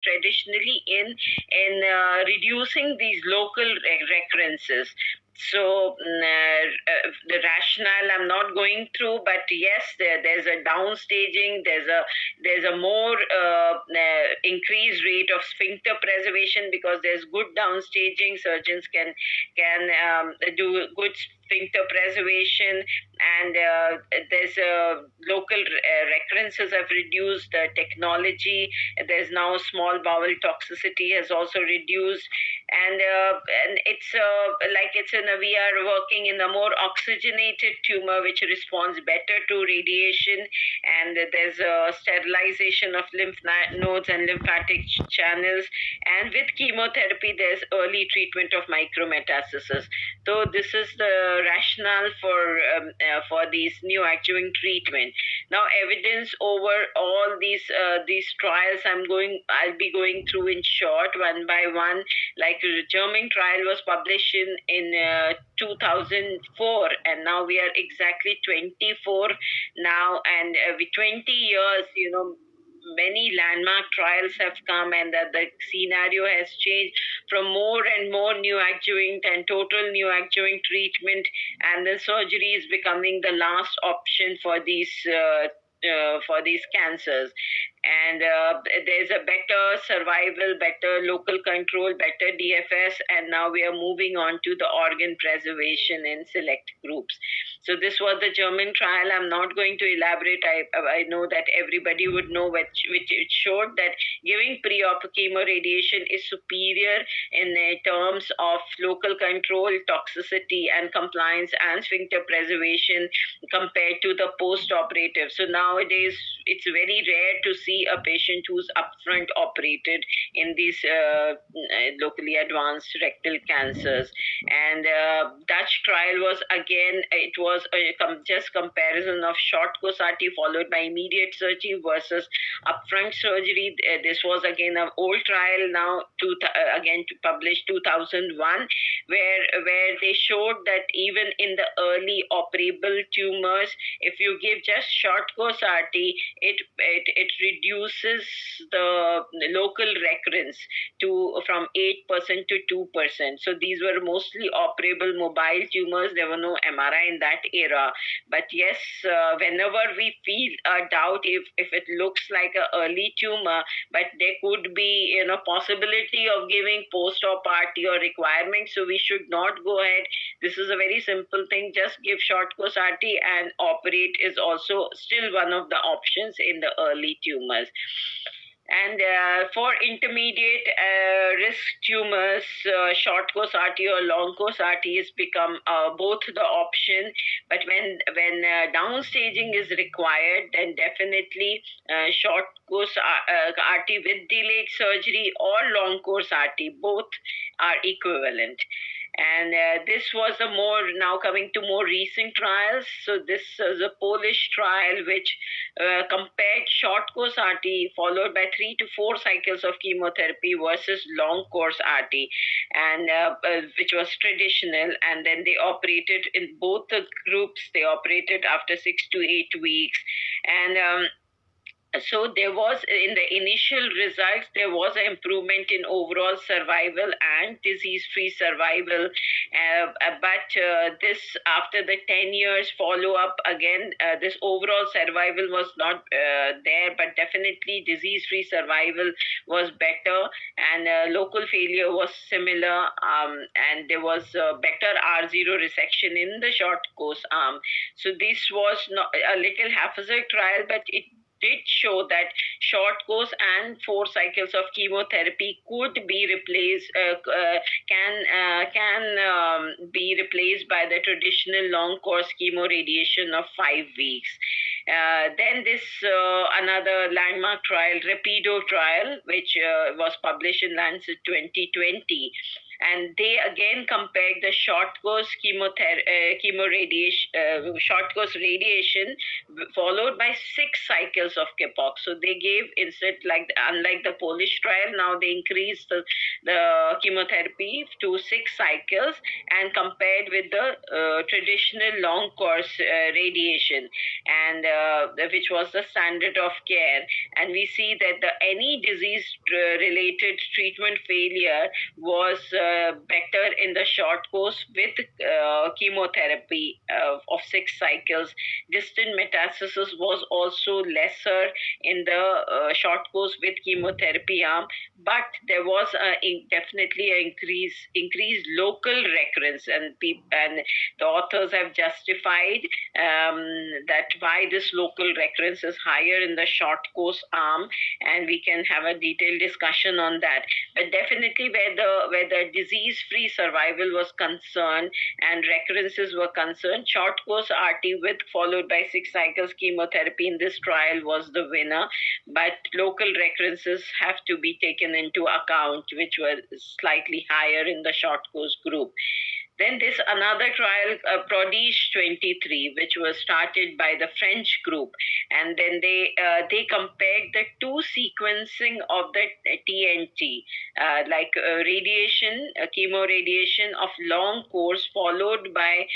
traditionally in reducing these local recurrences. So the rationale I'm not going through, but yes, there's a downstaging, there's a more increased rate of sphincter preservation because there's good downstaging. Surgeons can do good sphincter preservation, and there's local recurrences have reduced. The technology, there's now small bowel toxicity has also reduced, and it's like we are working in a more oxygenated tumor which responds better to radiation, and there's a sterilization of lymph nodes and lymphatic channels, and with chemotherapy there's early treatment of micrometastasis. So this is the rationale for these neoadjuvant treatment. Now, evidence over all these trials I'll be going through in short, one by one. Like the German trial was published in 2004, and now we are exactly 24 now, and with 20 years, many landmark trials have come, and that the scenario has changed from more and more neoadjuvant and total neoadjuvant treatment, and the surgery is becoming the last option for these cancers. And there's a better survival, better local control, better DFS, and now we are moving on to the organ preservation in select groups. So this was the German trial. I'm not going to elaborate. I know that everybody would know, which it showed that giving pre-op chemo radiation is superior in terms of local control, toxicity, and compliance and sphincter preservation compared to the post-operative. So nowadays, it's very rare to see a patient who's upfront operated in these locally advanced rectal cancers. And Dutch trial was again, it was just comparison of short course RT followed by immediate surgery versus upfront surgery. This was again an old trial now, again published 2001, where they showed that even in the early operable tumors, if you give just short course RT, it reduces the local recurrence from 8% to 2%. So these were mostly operable mobile tumors. There were no MRI in that era. But yes, whenever we feel a doubt if it looks like an early tumor, but there could be possibility of giving post-op RT or requirement, so we should not go ahead. This is a very simple thing. Just give short course RT, and operate is also still one of the options in the early tumors. And for intermediate risk tumors, short course RT or long course RT has become both the option. But when downstaging is required, then definitely short course RT with delayed surgery or long course RT, both are equivalent. And this was a more, now coming to more recent trials. So this is a Polish trial which compared short course RT followed by 3 to 4 cycles of chemotherapy versus long course RT, and which was traditional. And then they operated in both the groups. They operated after 6 to 8 weeks, and so there was, in the initial results, there was an improvement in overall survival and disease-free survival. But this, after the 10 years follow-up, again, this overall survival was not there, but definitely disease-free survival was better, and local failure was similar, and there was better R0 resection in the short course arm. So this was not a little haphazard trial, but it did show that short course and 4 cycles of chemotherapy could be replaced, can be replaced by the traditional long course chemoradiation of 5 weeks. Then this another landmark trial, Rapido trial, which was published in Lancet 2020. and they again compared the short course short course radiation followed by 6 cycles of Kipox. So they gave, instead, like unlike the Polish trial, now they increased the chemotherapy to 6 cycles and compared with the traditional long course radiation, and which was the standard of care. And we see that any disease related treatment failure was better in the short course with chemotherapy of 6 cycles. Distant metastasis was also lesser in the short course with chemotherapy arm, but there was definitely an increased local recurrence, and the authors have justified that why this local recurrence is higher in the short course arm, and we can have a detailed discussion on that. But definitely where the disease free survival was concerned and recurrences were concerned, short course RT with followed by 6 cycles chemotherapy in this trial was the winner, but local recurrences have to be taken into account, which were slightly higher in the short course group. Then this another trial, Prodige 23, which was started by the French group, and then they compared the two sequencing of the TNT, radiation, chemoradiation of long course followed by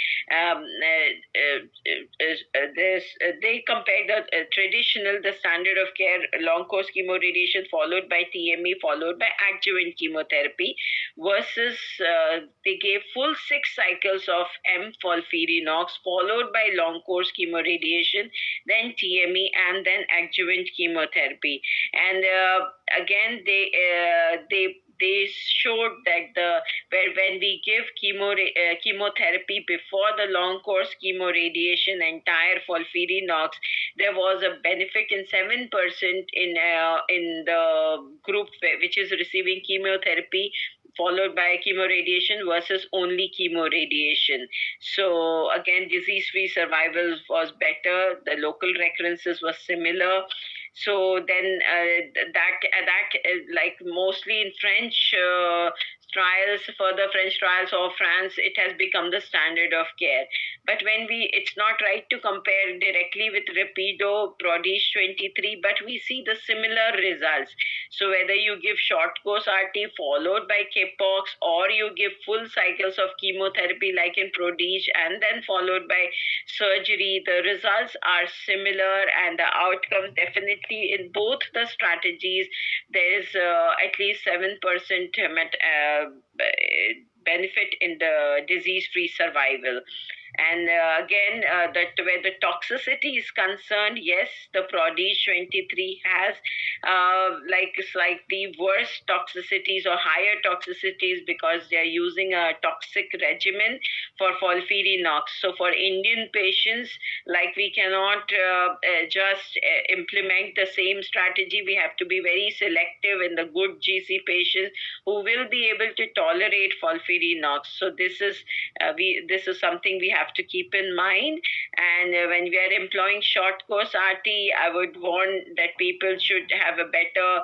this. They compared the traditional, the standard of care long course chemoradiation followed by TME followed by adjuvant chemotherapy versus they gave full 6 cycles of M FOLFIRINOX followed by long course chemoradiation, then TME, and then adjuvant chemotherapy. And again, they showed that when we give chemotherapy before the long course chemoradiation, entire FOLFIRINOX, there was a benefit in 7% in the group which is receiving chemotherapy followed by chemoradiation versus only chemoradiation. So again, disease-free survival was better. The local recurrences were similar. So then like mostly in French trials, further French trials of France, it has become the standard of care. But it's not right to compare directly with Rapido, Prodige 23, but we see the similar results. So whether you give short course RT followed by Capox, or you give full cycles of chemotherapy like in Prodige and then followed by surgery, the results are similar, and the outcomes definitely in both the strategies, there is at least 7% benefit in the disease-free survival. And again, where the toxicity is concerned, yes, the Prodige 23 has like slightly worse toxicities or higher toxicities because they are using a toxic regimen for FOLFIRINOX. So for Indian patients, like we cannot just implement the same strategy. We have to be very selective in the good GC patients who will be able to tolerate FOLFIRINOX. So this is something we have to keep in mind. And when we are employing short course RT, I would warn that people should have a better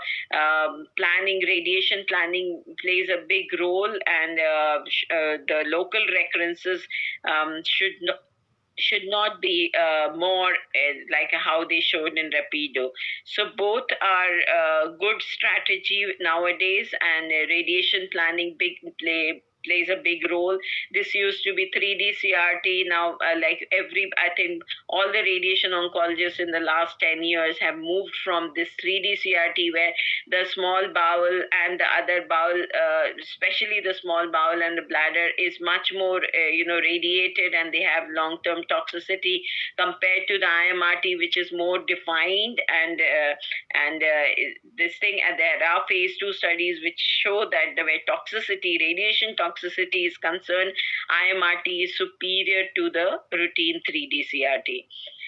planning. Radiation planning plays a big role, and the local recurrences should not be more like how they showed in Rapido. So both are good strategy nowadays, and radiation planning plays a big role. This used to be 3D CRT. Now, I think all the radiation oncologists in the last 10 years have moved from this 3D CRT, where the small bowel and the other bowel, especially the small bowel and the bladder, is much more, radiated, and they have long-term toxicity compared to the IMRT, which is more defined. And this thing, and there are phase 2 studies which show that the way radiation toxicity is concerned, IMRT is superior to the routine 3D CRT.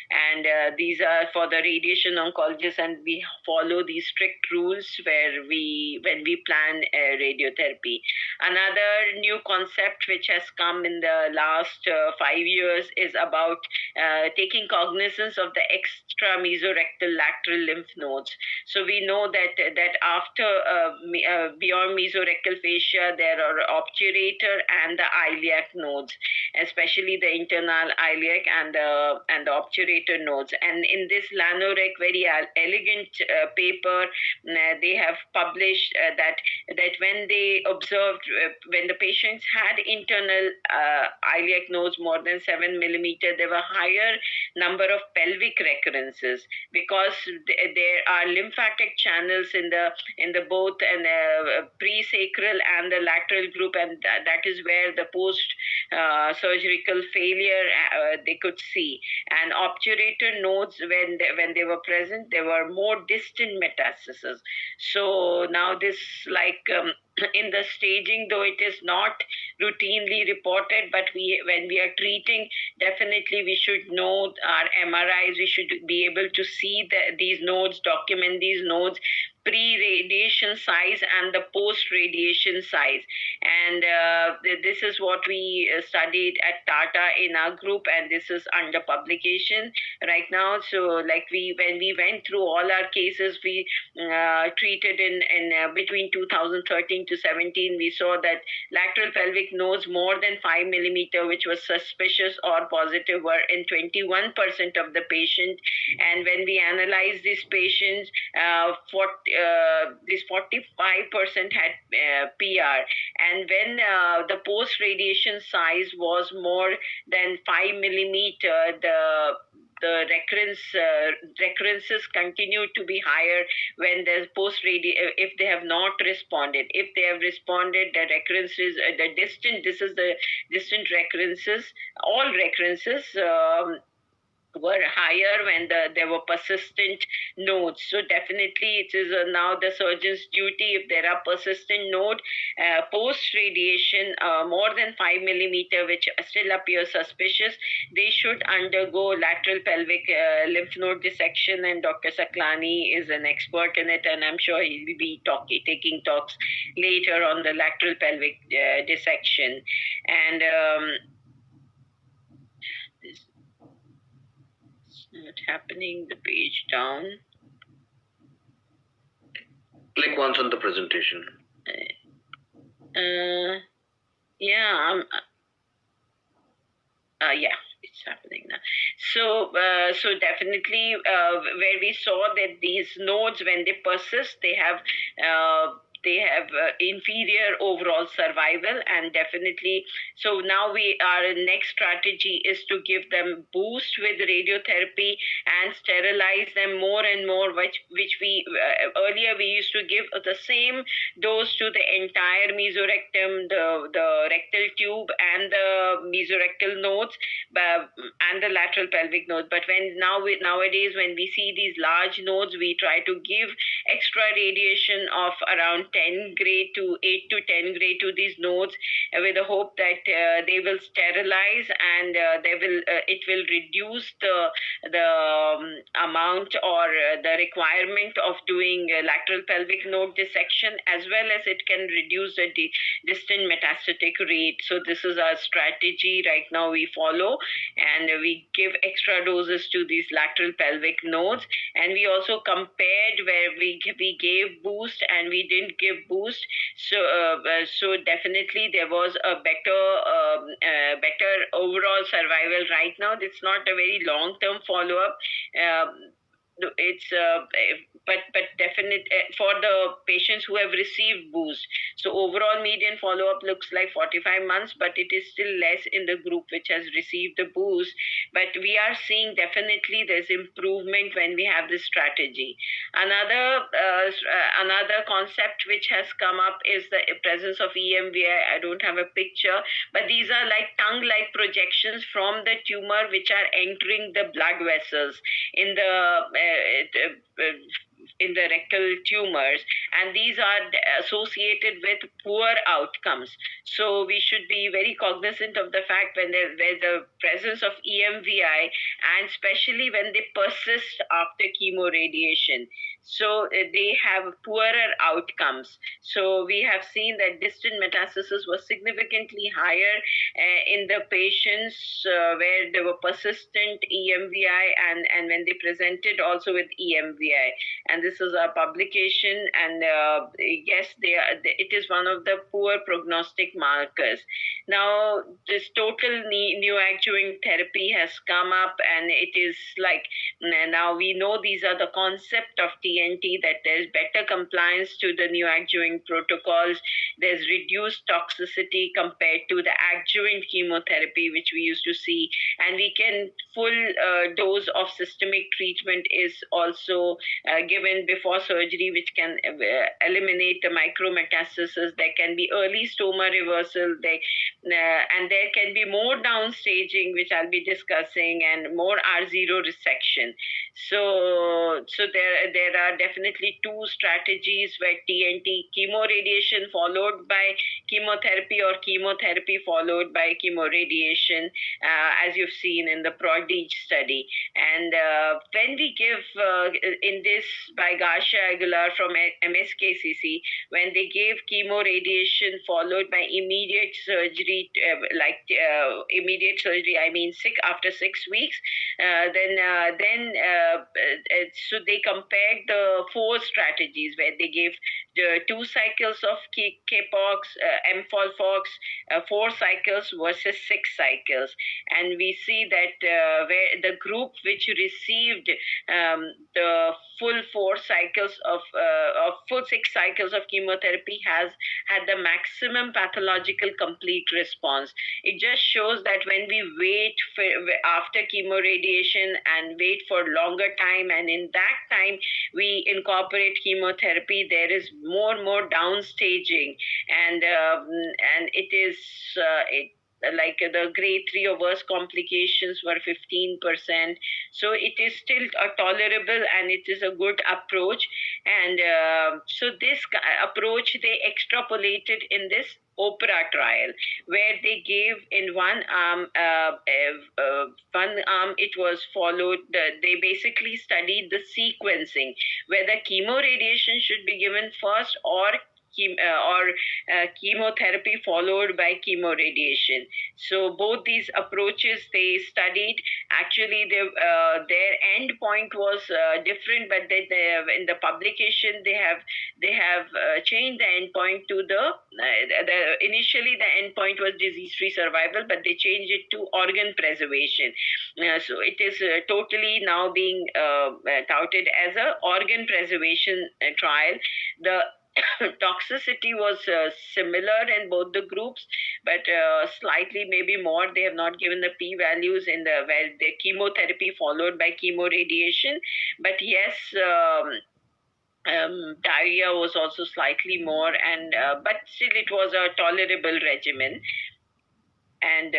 And these are for the radiation oncologists, and we follow these strict rules when we plan radiotherapy. Another new concept which has come in the last 5 years is about taking cognizance of the extra mesorectal lateral lymph nodes. So we know that after beyond mesorectal fascia, there are obturator and the iliac nodes, especially the internal iliac and the obturator nodes. And in this Lanorec very elegant paper, they have published that when they observed when the patients had internal iliac nodes more than 7 millimeter, there were higher number of pelvic recurrences because there are lymphatic channels in the both and pre-sacral and the lateral group, and that is where the post surgical failure they could see. And obturator nodes, when they were present, there were more distant metastases. So now this, like, in the staging, though it is not routinely reported, but when we are treating, definitely we should know our MRIs. We should be able to see these nodes, document these nodes, pre-radiation size and the post-radiation size. And this is what we studied at Tata in our group, and this is under publication right now. So, like, when we went through all our cases, we treated in between 2013 to 17, we saw that lateral pelvic nodes more than 5 millimeter, which was suspicious or positive, were in 21% of the patient. And when we analyzed these patients, this 45% had PR. And when the post-radiation size was more than 5 millimeter, the recurrences continue to be higher when there's if they have not responded. If they have responded, the recurrences, this is the distant recurrences, all recurrences were higher when there were persistent nodes. So definitely it is now the surgeon's duty, if there are persistent node post radiation more than 5 millimeter, which still appears suspicious, they should undergo lateral pelvic lymph node dissection. And Dr. Saklani is an expert in it, and I'm sure he will be taking talks later on the lateral pelvic dissection. And not happening, the page down. Click once on the presentation. Yeah, yeah, it's happening now. So definitely, where we saw that these nodes, when they persist, they have inferior overall survival. And definitely, so now our next strategy is to give them boost with radiotherapy and sterilize them more and more, which we earlier we used to give the same dose to the entire mesorectum, the rectal tube and the mesorectal nodes, and the lateral pelvic nodes. But nowadays when we see these large nodes, we try to give extra radiation of around 10 gray to 8 to 10 gray to these nodes, with the hope that they will sterilize, and it will reduce the amount or the requirement of doing lateral pelvic node dissection, as well as it can reduce the distant metastatic rate. So this is our strategy right now we follow, and we give extra doses to these lateral pelvic nodes. And we also compared where we gave boost and we didn't give boost. So definitely there was a better overall survival right now. It's not a very long-term follow-up. It's but definite for the patients who have received boost. So overall median follow-up looks like 45 months, but it is still less in the group which has received the boost. But we are seeing definitely there's improvement when we have this strategy. Another concept which has come up is the presence of EMVI. I don't have a picture, but these are like tongue-like projections from the tumor which are entering the blood vessels in the rectal tumors, and these are associated with poor outcomes. So we should be very cognizant of the fact when there's a presence of EMVI, and especially when they persist after chemoradiation. So they have poorer outcomes. So we have seen that distant metastasis was significantly higher in the patients where they were persistent EMVI, and when they presented also with EMVI. And this is a publication, and yes, it is one of the poor prognostic markers. Now, this total neoadjuvant therapy has come up, and it is like now we know these are the concept of TNT, that there's better compliance to the neoadjuvant protocols, there's reduced toxicity compared to the adjuvant chemotherapy which we used to see, and we can full dose of systemic treatment is also given before surgery, which can eliminate the micrometastasis. There can be early stoma reversal, and there can be more downstaging, which I'll be discussing, and more R0 resection. So there are definitely two strategies where TNT, chemoradiation followed by chemotherapy, or chemotherapy followed by chemoradiation, as you've seen in the Prodige study. And when we give in this by Garcia Aguilar from MSKCC, when they gave chemoradiation followed by immediate surgery, immediate surgery, I mean after 6 weeks, so they compared the four strategies where they gave 2 cycles of K-Pox, M-Folfox, 4 cycles versus 6 cycles. And we see that where the group which received the full 4 cycles of full 6 cycles of chemotherapy has had the maximum pathological complete response. It just shows that when we wait for after chemoradiation and wait for longer time, and in that time we incorporate chemotherapy, there is more downstaging, and it is like the grade 3 or worse complications were 15%. So it is still tolerable, and it is a good approach. And so this approach they extrapolated in this opera trial, where they gave in one arm it was followed, they basically studied the sequencing, whether chemoradiation should be given first, or chemotherapy followed by chemoradiation. So both these approaches they studied. Actually, their end point was different, but in the publication they have changed the end point to initially the end point was disease-free survival, but they changed it to organ preservation. So it is totally now being touted as a organ preservation trial. The toxicity was similar in both the groups, but slightly maybe more. They have not given the p values in the where the chemotherapy followed by chemoradiation, but yes. Diarrhea was also slightly more, and but still it was a tolerable regimen. And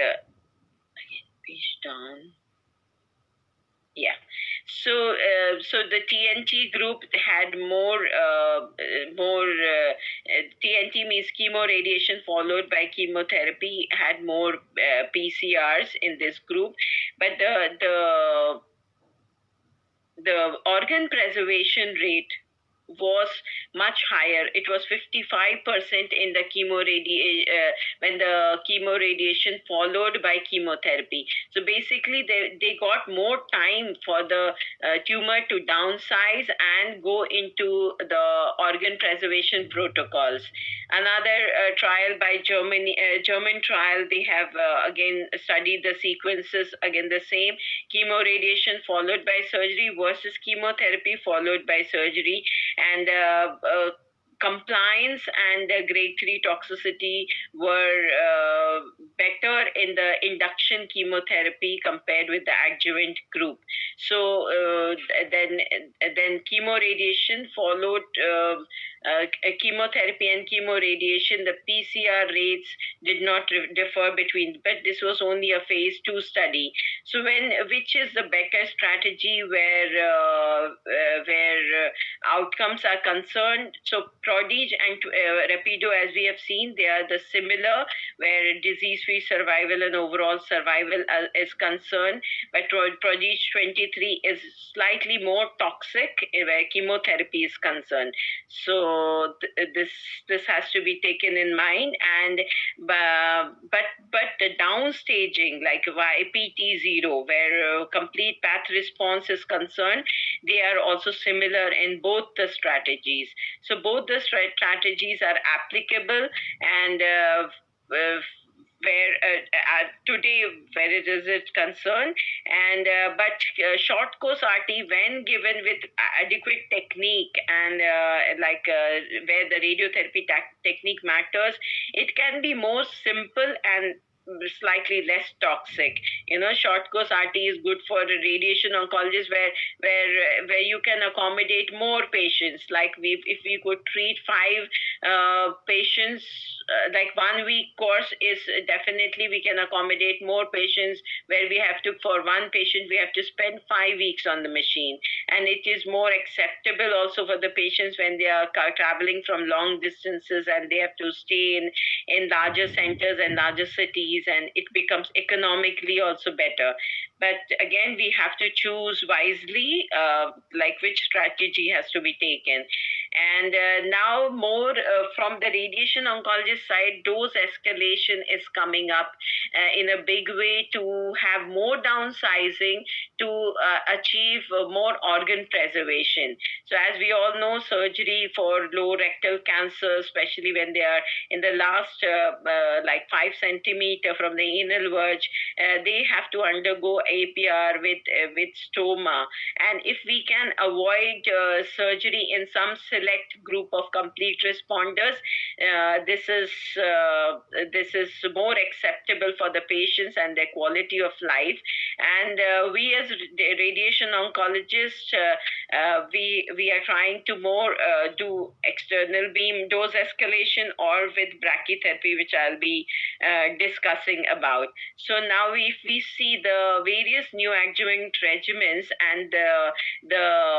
page down. Yeah. So the TNT group had more TNT means chemoradiation followed by chemotherapy, had more PCRs in this group, but the organ preservation rate was much higher. It was 55% in the when the chemoradiation followed by chemotherapy. So basically, they got more time for the tumor to downsize and go into the organ preservation protocols. Another trial by German trial, they have again studied the sequences, again the same chemoradiation followed by surgery versus chemotherapy followed by surgery, and compliance and grade 3 toxicity were better in the induction chemotherapy compared with the adjuvant group. So then chemoradiation followed chemotherapy and chemoradiation, the PCR rates did not differ between, but this was only a phase 2 study. So which is the better strategy where outcomes are concerned? So Prodige and Rapido, as we have seen, they are the similar, where disease-free survival and overall survival is concerned. But Prodige 23 is slightly more toxic where chemotherapy is concerned. So this has to be taken in mind. And but the downstaging like YPT0, where complete path response is concerned, they are also similar in both the strategies. So both the strategies are applicable, and where today where it is it concerned. And but short course RT, when given with adequate technique, and where the radiotherapy technique matters, it can be more simple and slightly less toxic. Short course RT is good for the radiation oncologist, where you can accommodate more patients. Like if we could treat 5 patients, like 1 week course is definitely we can accommodate more patients, where we have to, for one patient we have to spend 5 weeks on the machine. And it is more acceptable also for the patients when they are traveling from long distances and they have to stay in larger centers and larger cities, and it becomes economically also better. But again, we have to choose wisely, like which strategy has to be taken. And now more from the radiation oncologist side, dose escalation is coming up in a big way to have more downsizing to achieve more organ preservation. So as we all know, surgery for low rectal cancer, especially when they are in the last like 5 centimeter from the anal verge, they have to undergo APR with stoma. And if we can avoid surgery in some select group of complete responders, this is more acceptable for the patients and their quality of life. And we as radiation oncologists, we are trying to more do external beam dose escalation or with brachytherapy, which I'll be discussing about. So now if we see the various neoadjuvant regimens and the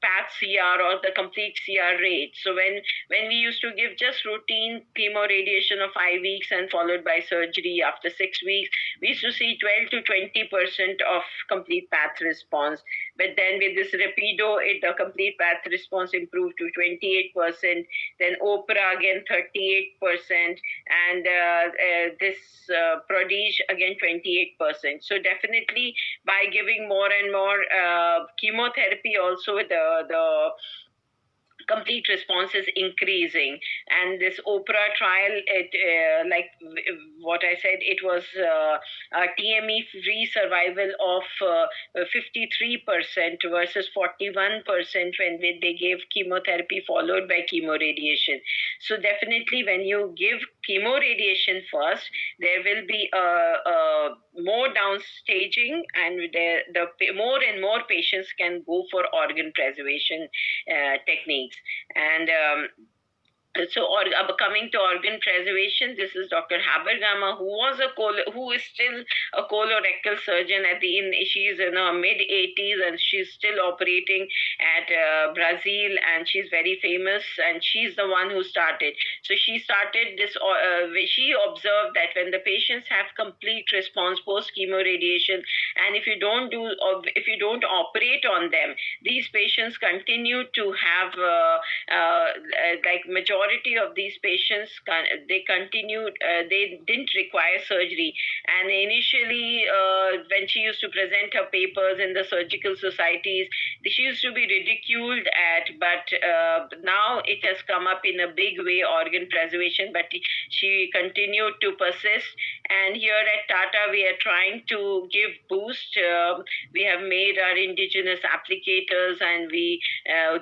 path CR or the complete CR rate. So when we used to give just routine chemoradiation of 5 weeks and followed by surgery after 6 weeks, we used to see 12 to 20% of complete path response. But then with this Rapido, the complete path response improved to 28%. Then Opera again 38%, and this Prodige again 28%. So definitely by giving more and more chemotherapy, also the complete response is increasing. And this Opera trial, like what I said, it was a TME free survival of 53% versus 41% when they gave chemotherapy followed by chemoradiation. So definitely when you give chemoradiation first, there will be more downstaging, and the more and more patients can go for organ preservation techniques. And so, coming to organ preservation, this is Dr. Habergamma, who is still a colorectal surgeon she is in her mid-80s, and she's still operating at Brazil, and she's very famous, and she's the one who started. So she started this, she observed that when the patients have complete response post chemoradiation, and if you don't operate on them, these patients continue to have like majority of these patients, they didn't require surgery. And initially when she used to present her papers in the surgical societies, she used to be ridiculed at, but now it has come up in a big way, organ preservation, but she continued to persist. And here at Tata, we are trying to give boost. We have made our indigenous applicators, and we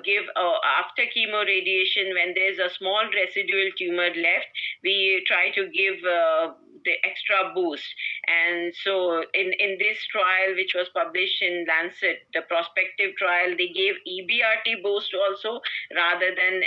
give after chemoradiation, when there's a small residual tumor left, we try to give the extra boost. And so in this trial, which was published in Lancet, the prospective trial, they gave EBRT boost also. Rather than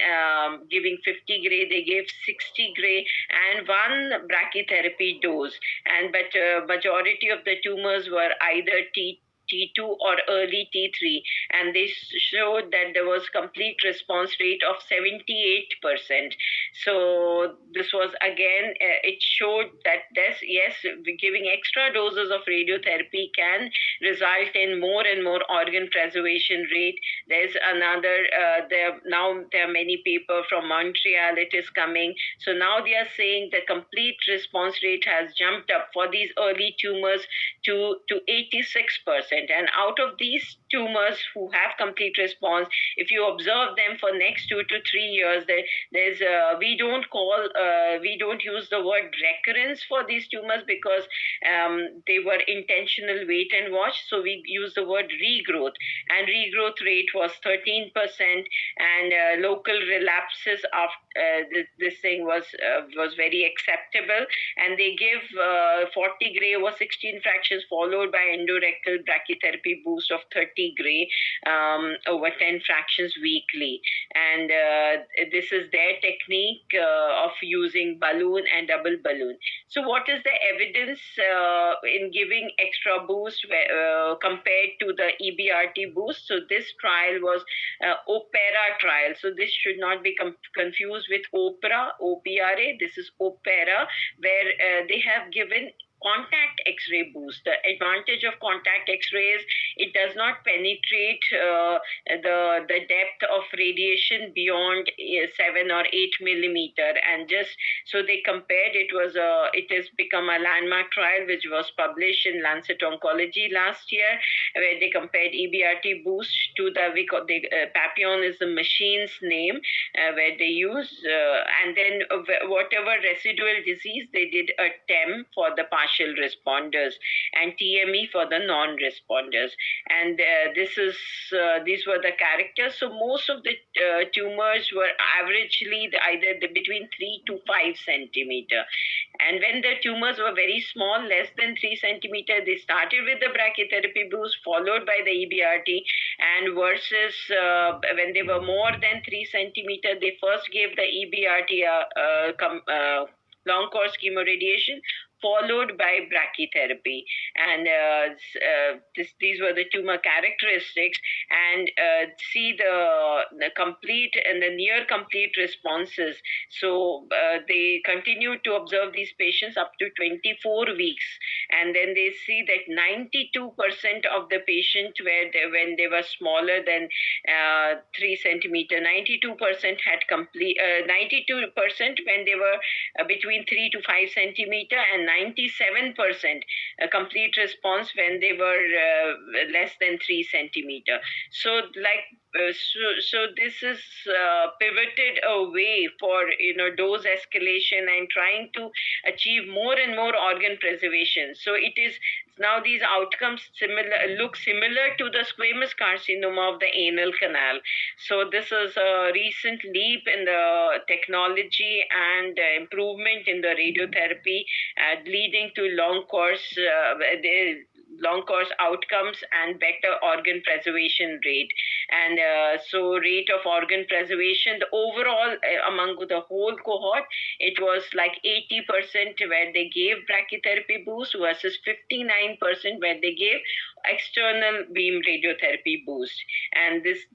giving 50 gray, they gave 60 gray and one brachytherapy dose. And but majority of the tumors were either T2 or early T3, and they showed that there was complete response rate of 78%. So this was again, it showed that this, yes, giving extra doses of radiotherapy can result in more and more organ preservation rate. There's another, there are many paper from Montreal, it is coming. So now they are saying the complete response rate has jumped up for these early tumors to 86%. And out of these tumors who have complete response, if you observe them for next 2 to 3 years, there's we don't use the word recurrence for these tumors because they were intentional wait and watch. So we use the word regrowth, and regrowth rate was 13%, and local relapses of this thing was very acceptable. And they give 40 gray over 16 fractions, followed by endorectal brachytherapy boost of 30 gray over 10 fractions weekly. And this is their technique of using balloon and double balloon. So what is the evidence in giving extra boost compared to the EBRT boost? So this trial was OPERA trial. So this should not be confused with OPERA, OPRA. This is OPERA, where they have given contact X-ray boost. The advantage of contact X-ray is it does not penetrate the depth of radiation beyond 7 or 8 millimeter. And just so they compared, it has become a landmark trial which was published in Lancet Oncology last year, where they compared EBRT boost to Papillon is the machine's name, where they use, and then whatever residual disease, they did a TEM for the partial responders and TME for the non-responders. And these were the characters. So most of the tumors were averagely either between 3 to 5 centimeter. And when the tumors were very small, less than 3 centimeter, they started with the brachytherapy boost, followed by the EBRT. And versus when they were more than 3 centimeter, they first gave the EBRT long course chemoradiation, followed by brachytherapy. And these were the tumor characteristics. And see the complete and the near complete responses. So they continued to observe these patients up to 24 weeks. And then they see that 92% of the patients when they were smaller than 3 centimeter, 92% had complete, 92% when they were between 3 to 5 centimeter, and 97% complete response when they were less than 3 centimeter. So this is pivoted away for dose escalation and trying to achieve more and more organ preservation. So it is now these outcomes look similar to the squamous carcinoma of the anal canal. So this is a recent leap in the technology and improvement in the radiotherapy, leading to long course outcomes and better organ preservation rate. And so rate of organ preservation, the overall among the whole cohort, it was like 80% where they gave brachytherapy boost versus 59% where they gave external beam radiotherapy boost. And this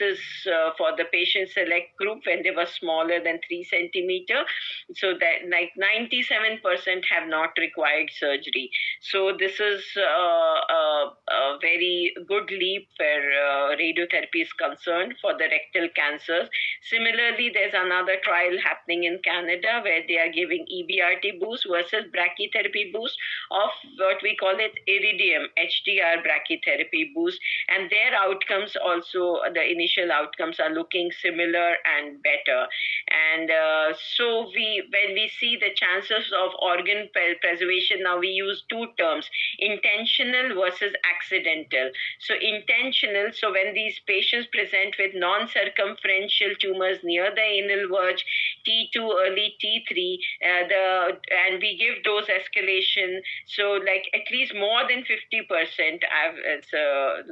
is for the patient select group when they were smaller than 3 centimeter. So that like 97% have not required surgery. So this is a very good leap where radiotherapy is concerned for the rectal cancers. Similarly, there's another trial happening in Canada where they are giving EBRT boost versus brachytherapy boost of what we call it Iridium HDR brachytherapy boost. And their outcomes also, the initial outcomes are looking similar and better. And so when we see the chances of organ preservation, now we use two terms, intentional versus accidental. So intentional, so when these patients present with non-circumferential tumors near the anal verge, T2, early T3, and we give dose escalation. So like at least more than 50%. It's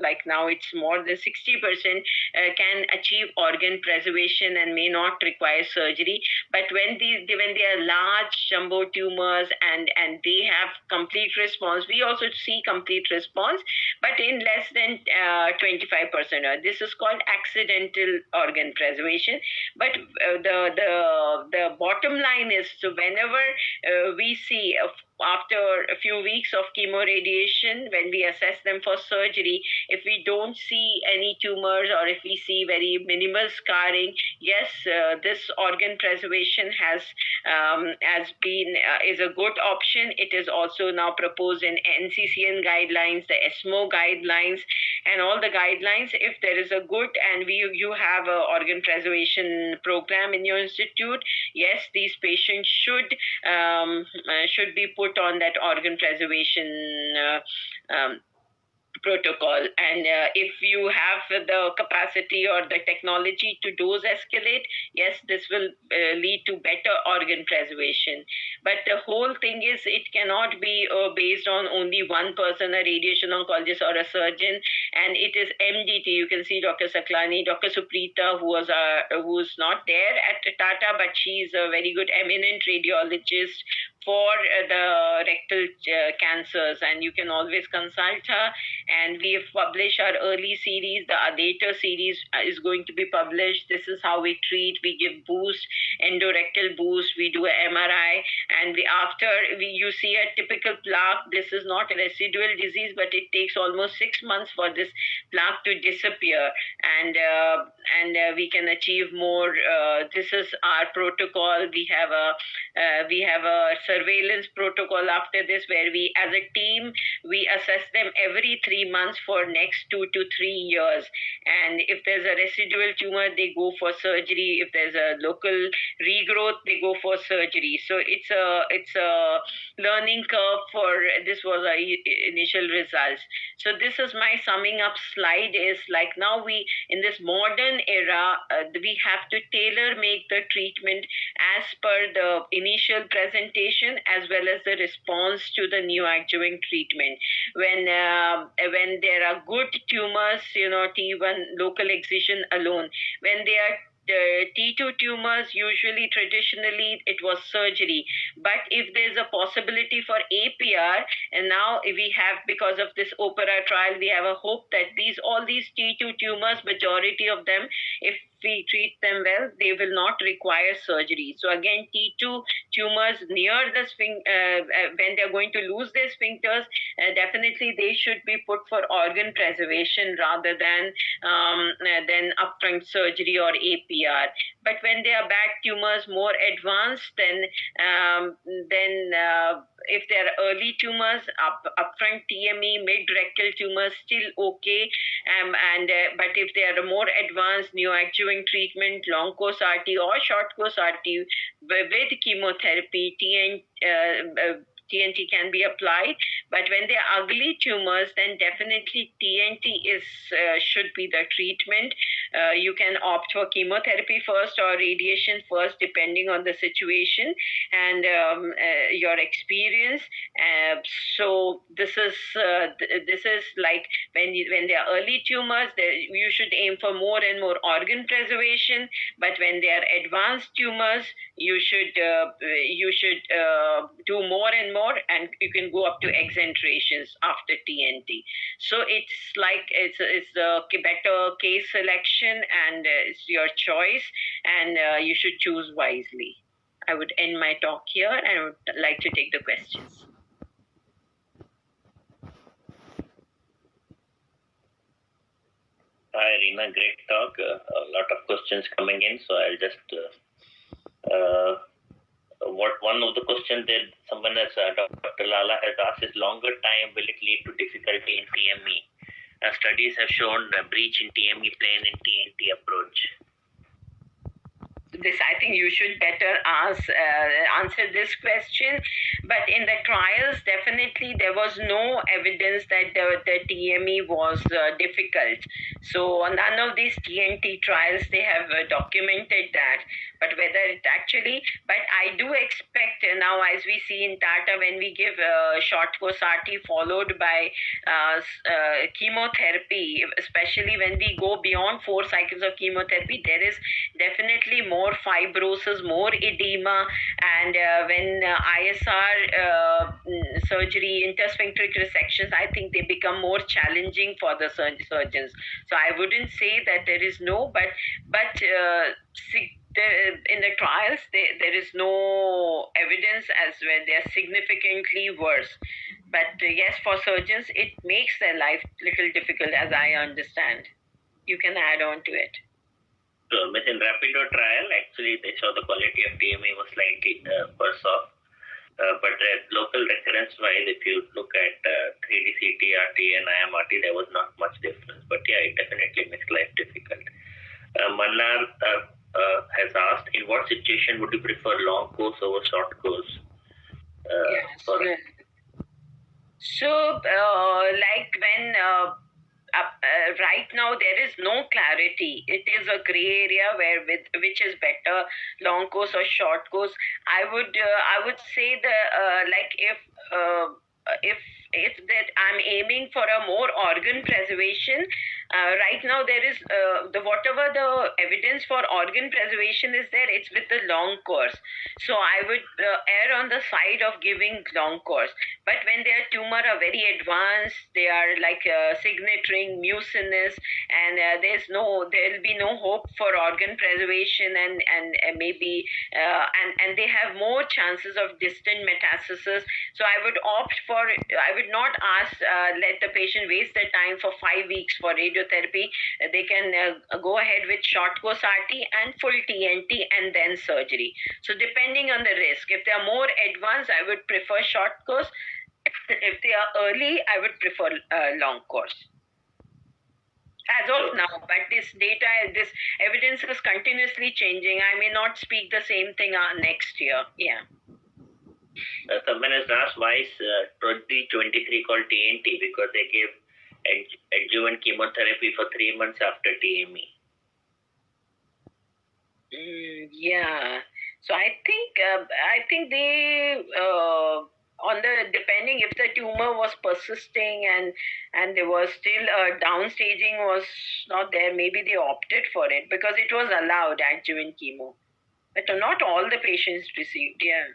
like now it's more than 60% can achieve organ preservation and may not require surgery. But when they are large jumbo tumors and they have complete response, we also see complete response, but in less than 25%. This is called accidental organ preservation. But the bottom line is, so whenever we see after a few weeks of chemoradiation, when we assess them for surgery, if we don't see any tumors or if we see very minimal scarring, yes, this organ preservation has been is a good option. It is also now proposed in NCCN guidelines, the ESMO guidelines, and all the guidelines. If there is a good and you have a organ preservation program in your institute, yes, these patients should be put on that organ preservation protocol. And if you have the capacity or the technology to dose escalate, yes, this will lead to better organ preservation. But the whole thing is, it cannot be based on only one person, a radiation oncologist or a surgeon. And it is MDT. You can see Dr. Saklani, Dr. Suprita, who's not there at Tata, but she's a very good eminent radiologist for the rectal cancers, and you can always consult her. And we have published our early series. The later series is going to be published. This is how we treat. We give boost, endorectal boost. We do an MRI, and you see a typical plaque. This is not a residual disease, but it takes almost 6 months for this plaque to disappear, and we can achieve more. This is our protocol. We have a surveillance protocol after this, where we as a team we assess them every 3 months for next 2 to 3 years. And if there's a residual tumor, they go for surgery. If there's a local regrowth, they go for surgery. So it's a learning curve. For this was our initial results. So this is my summing up slide. Is like, now we, in this modern era, we have to tailor make the treatment as per the initial presentation as well as the response to the neoadjuvant treatment. When there are good tumors, T1 local excision alone, when they are T2 tumors, usually traditionally it was surgery. But if there's a possibility for APR, and now we have, because of this OPERA trial, we have a hope that all these T2 tumors, majority of them, if we treat them well, they will not require surgery. So again, T2 tumors near the when they're going to lose their sphincters, definitely they should be put for organ preservation rather than upfront surgery or APR. But when they are bad tumors, more advanced, then if they are early tumors, upfront TME, mid-rectal tumors, still okay. But if they are more advanced, neoadjuvant treatment, long course RT or short course RT with chemotherapy, TNT can be applied. But when they are ugly tumors, then definitely TNT should be the treatment. You can opt for chemotherapy first or radiation first, depending on the situation and your experience. So this is like, when they are early tumors, you should aim for more and more organ preservation. But when they are advanced tumors, you should do more and more, and you can go up to exenterations after TNT. So it's a better case selection, and it's your choice, and you should choose wisely. I would end my talk here, and I would like to take the questions. Hi, Reena, great talk. A lot of questions coming in, so I'll just one of the questions that someone has, Dr. Lala has asked, is longer time will it lead to difficulty in TME? Studies have shown a breach in TME plane in TNT approach. This, I think you should better answer this question. But in the trials, definitely there was no evidence that the TME was difficult. So none of these TNT trials, they have documented that. But whether it actually I do expect now, as we see in Tata, when we give short course RT followed by chemotherapy, especially when we go beyond 4 cycles of chemotherapy, there is definitely more fibrosis, more edema, and when ISR surgery, intersphincteric resections, I think they become more challenging for the surgeons. So I wouldn't say that there is no, but in the trials, there is no evidence as well. They are significantly worse. But yes, for surgeons, it makes their life little difficult, as I understand. You can add on to it. So, in Rapido trial, actually, they saw the quality of TME was slightly worse off. But local recurrence-wise, if you look at 3D CT, RT, and IMRT, there was not much difference. But yeah, it definitely makes life difficult. Mannar has asked, in what situation would you prefer long course over short course? Yes. So, like when right now there is no clarity. It is a gray area where which is better, long course or short course. I would say the like if if that I'm aiming for a more organ preservation. Right now there is the whatever the evidence for organ preservation is there, it's with the long course. So I would err on the side of giving long course. But when their tumor are very advanced, they are like signatoring, mucinous, and there'll be no hope for organ preservation, and maybe and they have more chances of distant metastasis. So I would not ask let the patient waste their time for 5 weeks for radiotherapy. They can go ahead with short course RT and full TNT and then surgery. So depending on the risk, if they are more advanced, I would prefer short course. If they are early, I would prefer long course. As of now, but this evidence is continuously changing. I may not speak the same thing next year. Yeah. Someone has asked why is 2023 called TNT, because they give adjuvant chemotherapy for 3 months after TME. Yeah. So I think they on the depending if the tumor was persisting and there was still downstaging was not there, maybe they opted for it because it was allowed adjuvant chemo, but not all the patients received. Yeah.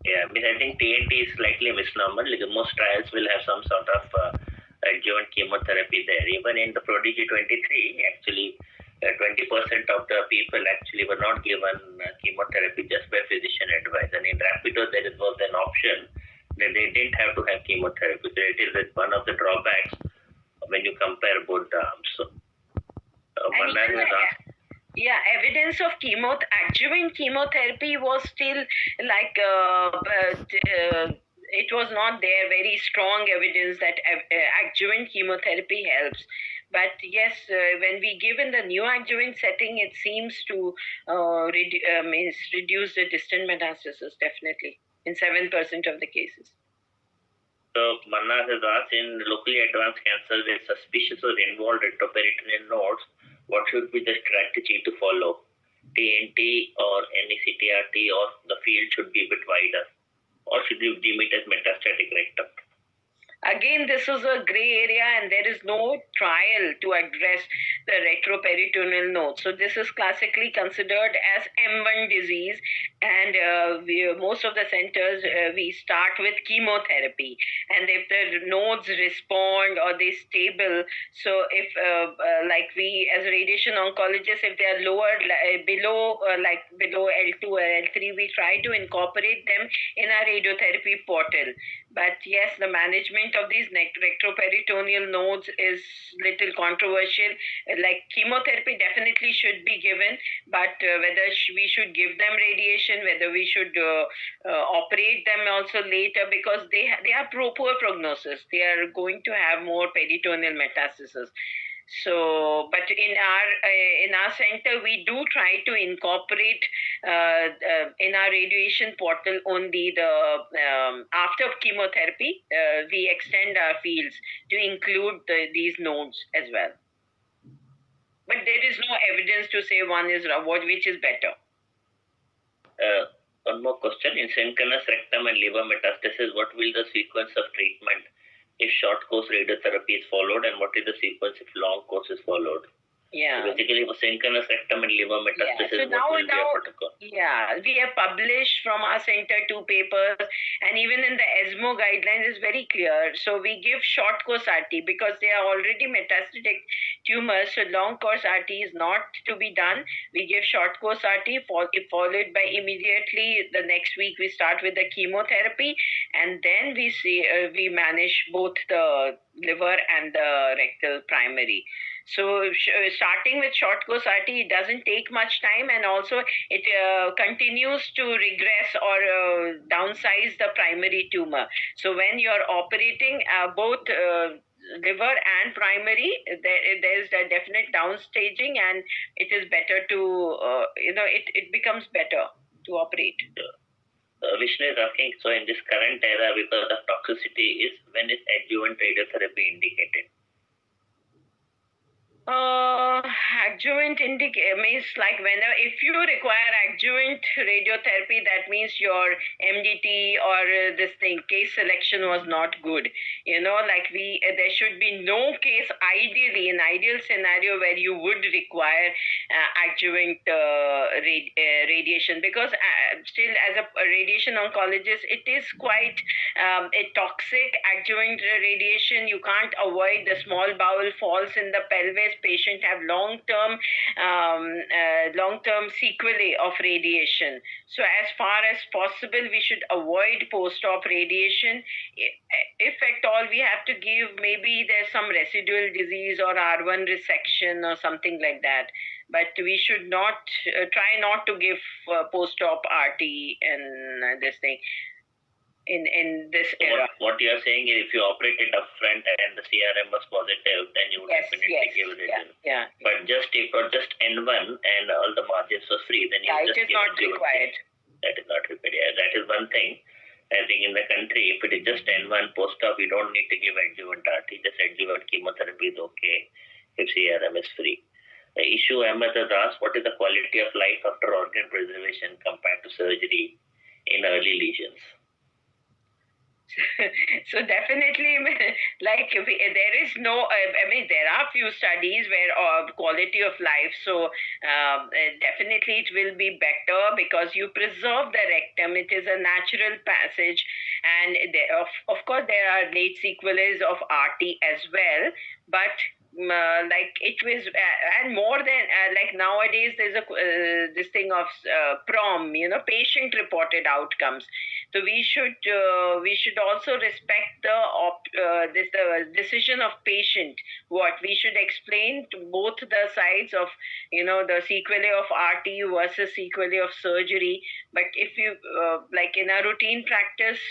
Yeah, I think TNT is slightly a misnomer. Like most trials will have some sort of adjuvant chemotherapy there. Even in the Prodigy 23, actually, 20% of the people actually were not given chemotherapy just by physician advice. And in Rapido, there was an option that they didn't have to have chemotherapy. So it is one of the drawbacks when you compare both the arms. So, yeah, evidence of adjuvant chemotherapy was still like it was not there very strong evidence that adjuvant chemotherapy helps. But yes, when we give in the neoadjuvant setting, it seems to reduce the distant metastasis definitely in 7% of the cases. So Manna has asked, in locally advanced cancers with suspicious or involved retroperitoneal nodes, what should be the strategy to follow? TNT or any CTRT, or the field should be a bit wider? Or should you deem it as metastatic rectum? Again, this is a gray area and there is no trial to address the retroperitoneal node. So this is classically considered as M1 disease, and most of the centers, we start with chemotherapy. And if the nodes respond or they stable, so if like we as radiation oncologists, if they are lower, below L2 or L3, we try to incorporate them in our radiotherapy portal. But yes, the management of these retroperitoneal nodes is little controversial. Like chemotherapy definitely should be given, but whether we should give them radiation, whether we should operate them also later, because they are poor prognosis. They are going to have more peritoneal metastasis. So, but in our center, we do try to incorporate in our radiation portal only the after chemotherapy. We extend our fields to include these nodes as well. But there is no evidence to say which is better. One more question. In synchronous rectum and liver metastasis, what will the sequence of treatment if short course radiotherapy is followed, and what is the sequence if long course is followed? Yeah. So basically, for synchronous rectum and liver metastasis, So what will be a protocol? Yeah, we have published from our center 2 papers, and even in the ESMO guidelines is very clear. So we give short course RT because they are already metastatic tumors. So long course RT is not to be done. We give short course RT, followed by immediately the next week we start with the chemotherapy, and then we manage both the liver and the rectal primary. So starting with short course RT, it doesn't take much time, and also it continues to regress or downsize the primary tumor. So when you're operating both liver and primary, there's a definite downstaging, and it is better to it becomes better to operate. Vishnu is asking, so in this current era, because of toxicity, when is adjuvant radiotherapy indicated? Adjuvant means like whenever if you require adjuvant radiotherapy, that means your MDT or this thing case selection was not good. Like there should be no case ideally in ideal scenario where you would require adjuvant radiation, because still as a radiation oncologist it is quite a toxic adjuvant radiation. You can't avoid the small bowel falls in the pelvis. Patient have long-term sequelae of radiation. So as far as possible, we should avoid post-op radiation. If at all we have to give, maybe there's some residual disease or R1 resection or something like that. But we should not try not to give post-op RT and this thing. In this era. What you are saying is if you operated upfront and the CRM was positive, then you would definitely give it. Yeah. But just if or just N1 and all the margins were free, then you just it is not required. That is not required. Yeah, that is one thing. I think in the country, if it is just N1 post-op, you don't need to give adjuvant RT. Just adjuvant chemotherapy is okay if CRM is free. The issue Ahmed has asked, what is the quality of life after organ preservation compared to surgery in early lesions? So definitely, like there is no. There are few studies where quality of life. So definitely it will be better because you preserve the rectum. It is a natural passage, and of course there are late sequelae of RT as well. But like it was and more than like nowadays there's a this thing of PROM, patient reported outcomes. So we should also respect the decision of patient. What we should explain to both the sides of the sequelae of RT versus sequelae of surgery. But if you like in a routine practice,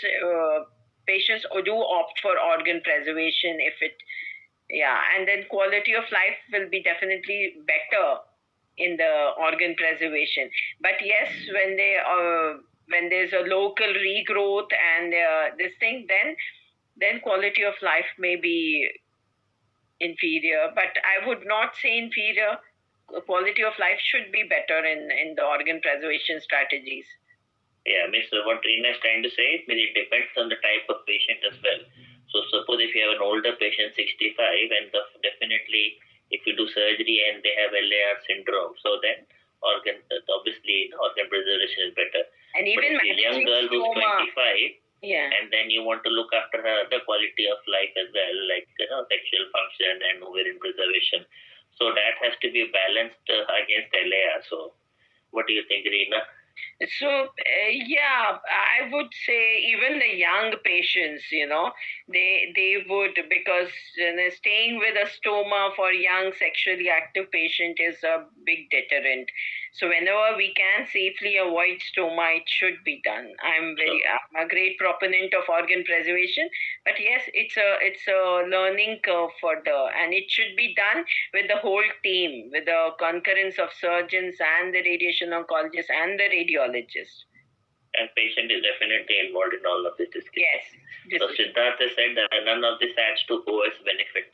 patients do opt for organ preservation if it. Yeah, and then quality of life will be definitely better in the organ preservation. But yes, when there's a local regrowth and this thing, then quality of life may be inferior. But I would not say inferior. Quality of life should be better in the organ preservation strategies. Yeah, what Reena is trying to say, it depends on the type of patient as well. So suppose if you have an older patient, 65, and definitely if you do surgery and they have LAR syndrome, so then obviously organ preservation is better. And even but if a young girl who's 25, yeah, and then you want to look after her other quality of life as well, like sexual function and ovarian preservation. So that has to be balanced against LAR. So what do you think, Reena? So yeah, I would say even the young patients, they would, because staying with a stoma for young sexually active patient is a big deterrent. So whenever we can safely avoid stoma, it should be done. I'm a great proponent of organ preservation, but yes, it's a learning curve and it should be done with the whole team, with the concurrence of surgeons and the radiation oncologist and the radiologist. And patient is definitely involved in all of this discussion. Yes. So Siddhartha said that none of this adds to OS benefit.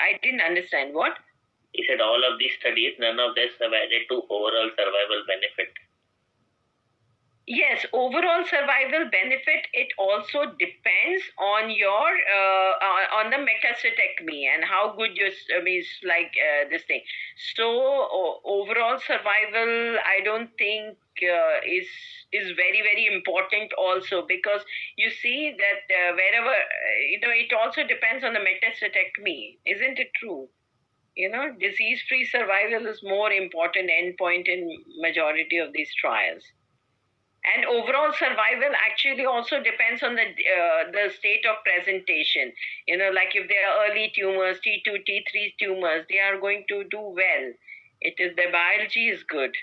I didn't understand what? He said all of these studies, none of this have added to overall survival benefit. Yes, overall survival benefit, it also depends on your on the metastatectomy and how good your means like this thing. So overall survival, I don't think is very important also, because you see that wherever it also depends on the metastatectomy, isn't it true? Disease free survival is more important endpoint in majority of these trials. And overall survival actually also depends on the state of presentation. Like if they are early tumors, T2 T3 tumors, they are going to do well. It is the biology is good.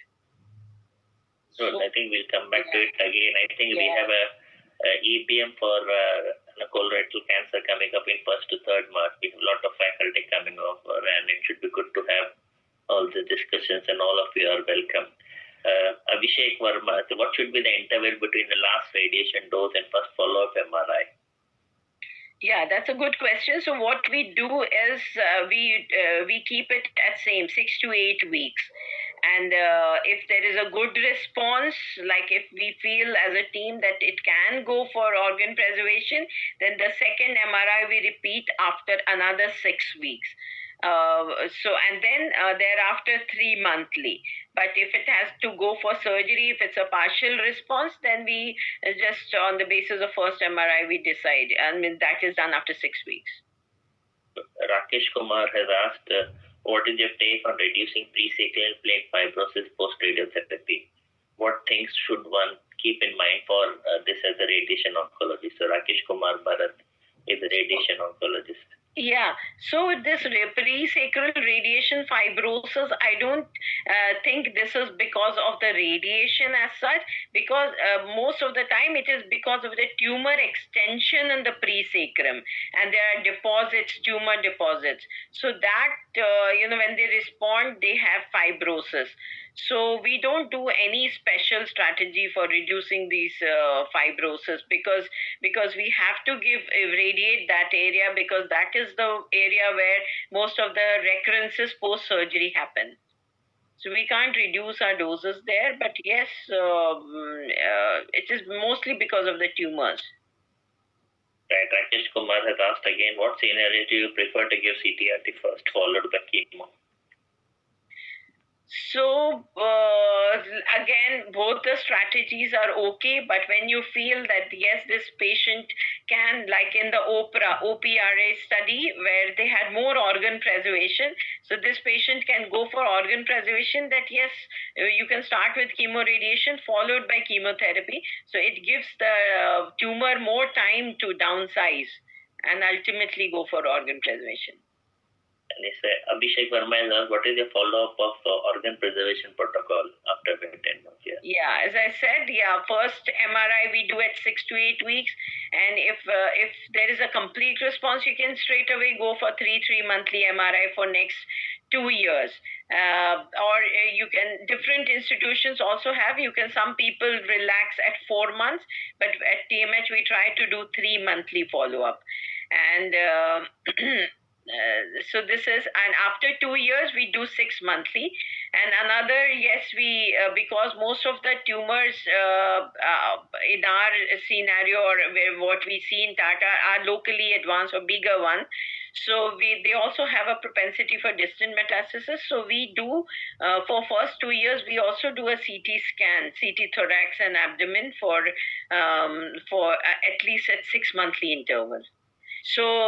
So I think we'll come back to it again. I think we have a EBM for colorectal cancer coming up in 1st to 3rd March. We have a lot of faculty coming over, and it should be good to have all the discussions, and all of you are welcome. Abhishek Verma, so what should be the interval between the last radiation dose and first follow-up MRI? Yeah, that's a good question. So what we do is we keep it at same 6 to 8 weeks, and if there is a good response, like if we feel as a team that it can go for organ preservation, then the second MRI we repeat after another 6 weeks. And then thereafter 3 monthly. But if it has to go for surgery, if it's a partial response, then we just on the basis of first MRI we decide. I mean that is done after 6 weeks. Rakesh Kumar has asked, what is your take on reducing pre-sacral plain fibrosis post-radiotherapy? What things should one keep in mind for this as a radiation oncologist? So Rakesh Kumar Bharat is a radiation oncologist. Yeah, so this pre-sacral radiation fibrosis, I don't think this is because of the radiation as such, because most of the time it is because of the tumor extension in the pre-sacrum, and there are deposits, tumor deposits. So that, when they respond, they have fibrosis. So we don't do any special strategy for reducing these fibrosis, because we have to give irradiate that area, because that is the area where most of the recurrences post surgery happen. So we can't reduce our doses there, but yes, it is mostly because of the tumors. Right, Rakesh Kumar has asked again, what scenario do you prefer to give CTRT first, followed by chemo? So again, both the strategies are okay, but when you feel that yes, this patient can, like in the OPRA study where they had more organ preservation, so this patient can go for organ preservation, that yes, you can start with chemoradiation followed by chemotherapy. So it gives the tumor more time to downsize and ultimately go for organ preservation. And he said, Abhishek Verma has asked, what is the follow-up of organ preservation protocol after 10 months? Yeah, as I said, first MRI we do at 6 to 8 weeks, and if there is a complete response, you can straight away go for 3 monthly MRI for next 2 years. Or you can, different institutions also have, some people relax at 4 months, but at TMH we try to do 3 monthly follow-up. And so this is, and after 2 years we do 6 monthly. And another, yes, we because most of the tumors in our scenario, or what we see in Tata, are locally advanced or bigger one. So they also have a propensity for distant metastasis. So we do for first 2 years we also do a CT scan, CT thorax and abdomen for at least at 6 monthly interval. So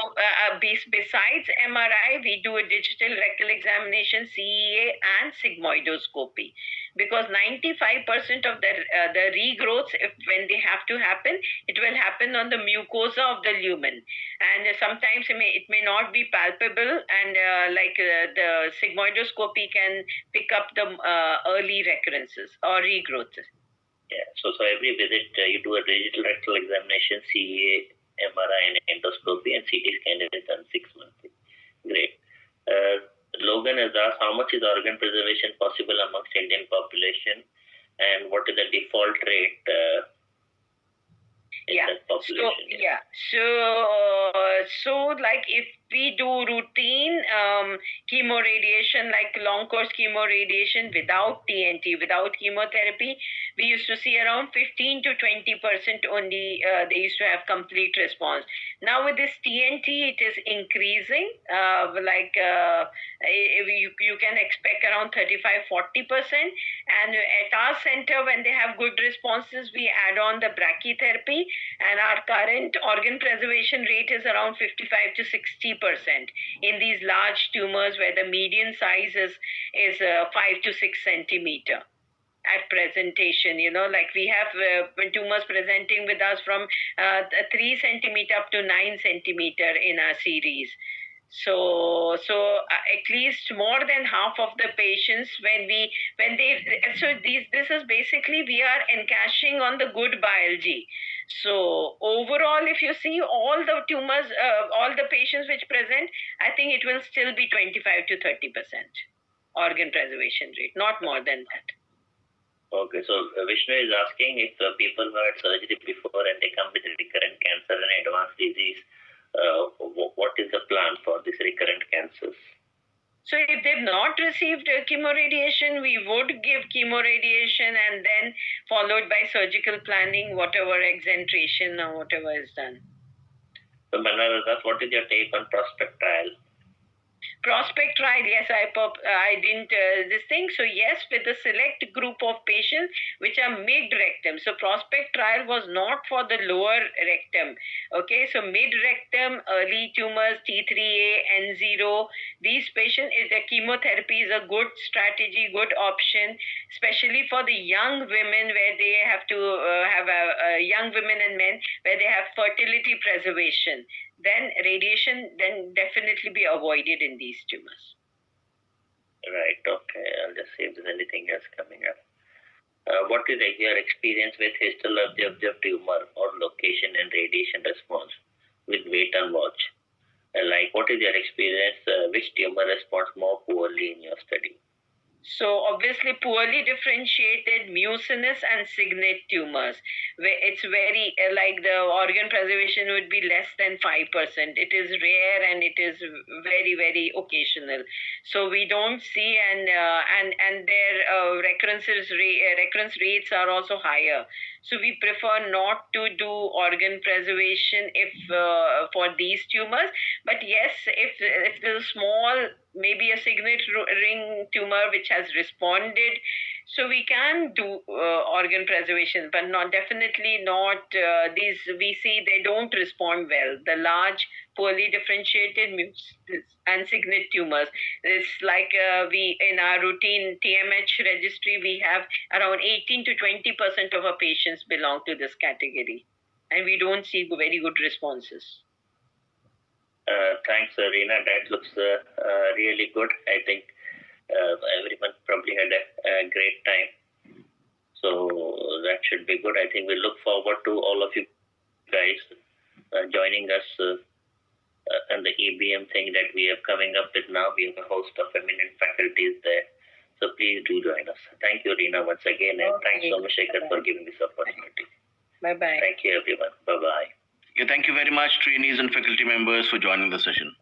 besides MRI, we do a digital rectal examination, CEA, and sigmoidoscopy, because 95% of the regrowths, when they have to happen, it will happen on the mucosa of the lumen, and sometimes it may not be palpable, and the sigmoidoscopy can pick up the early recurrences or regrowths. Yeah, so every visit you do a digital rectal examination, CEA, MRI, and endoscopy, and CT scan is done 6 months. Great. Logan has asked, how much is organ preservation possible amongst Indian population, and what is the default rate in that population? So like if we do routine chemoradiation, like long course chemoradiation without TNT, without chemotherapy, we used to see around 15 to 20% only they used to have complete response. Now with this TNT, it is increasing. You can expect around 35-40%. And at our center, when they have good responses, we add on the brachytherapy, and our current organ preservation rate is around 55 to 60% in these large tumors where the median size is 5 to 6 centimeter at presentation. Like we have tumors presenting with us from 3 centimeter up to 9 centimeter in our series. So at least more than half of the patients, this is basically, we are encashing on the good biology. So overall, if you see all the tumors, all the patients which present, I think it will still be 25 to 30% organ preservation rate, not more than that. Okay, so Vishnu is asking if people who had surgery before and they come with recurrent cancer and advanced disease, what is the plan for these recurrent cancers? So if they've not received chemoradiation, we would give chemoradiation and then followed by surgical planning, whatever exentration or whatever is done. So Manara, what is your take on prospect trial? Prospect trial, yes, I didn't this thing. So yes, with a select group of patients which are mid rectum. So prospect trial was not for the lower rectum. Okay, so mid rectum, early tumors, T3A, N0. These patients, the chemotherapy is a good strategy, good option, especially for the young women where they have to have young women and men where they have fertility preservation. Then radiation then definitely be avoided in these tumors. Right, okay. I'll just see if there's anything else coming up. What is your experience with histology of tumor or location and radiation response with wait and watch? What is your experience? Which tumor responds more poorly in your study? So obviously poorly differentiated mucinous and signet tumors, where it's very like the organ preservation would be less than 5%. It is rare and it is very, very occasional. So we don't see, and their recurrence rates are also higher. So we prefer not to do organ preservation if for these tumors. But yes, if there's a small, maybe a signet ring tumor which has responded, so we can do organ preservation, but definitely not these. We see they don't respond well. The large, poorly differentiated and signet tumors. It's like we in our routine TMH registry, we have around 18 to 20% of our patients belong to this category, and we don't see very good responses. Thanks, Reena. That looks really good. I think everyone probably had a great time. So that should be good. I think we look forward to all of you guys joining us and the EBM thing that we have coming up with now. We have a host of eminent faculties there. So please do join us. Thank you, Reena, once again. And thanks so much, Shekhar, for giving this opportunity. Bye-bye. Thank you, everyone. Bye-bye. Yeah, thank you very much, trainees and faculty members, for joining the session.